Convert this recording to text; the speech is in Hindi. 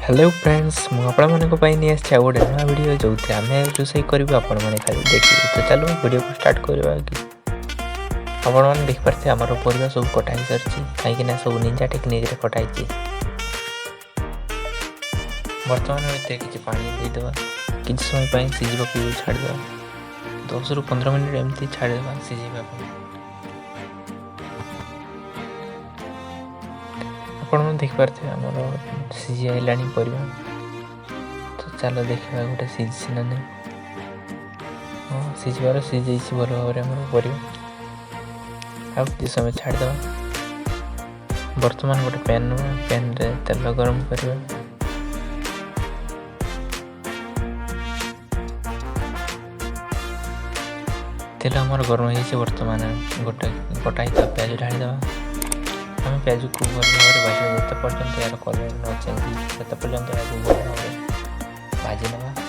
हेलो फ्रेंड्स मुझे नहीं आस गोटे नुआ वीडियो जो आम रोसे करूँ आपण मैंने खाली देखिए तो चलो वीडियो को स्टार्ट करवा कि आपण मैंने देखिपारे आम परिवा सब कटा सारी कहीं सब निंजा टेक्निक कटाई बर्तमान किसी पानी देदेवा कि समय सीझा छाड़देवा 10 ରୁ 15 मिनट एमती छाड़देवा सीझा आपण देखिपारे आमर सीझी आईला परिवा तो चलो देखा गोटे सीझी ना नहीं हाँ सीझार सीझे भल भाव आम परिवा आ कि समय छाड़देवा बर्तमान गोटे पैन पैन रे तेल गरम करवा तेल आमर गरम हो बर्तमान गोटे कटा प्याज ढालीदेवा आम प्याज को भल भाव भाजवा जिते पर्यटन यार कलर न चेंज से पर्यटन भल भाव भाजी ना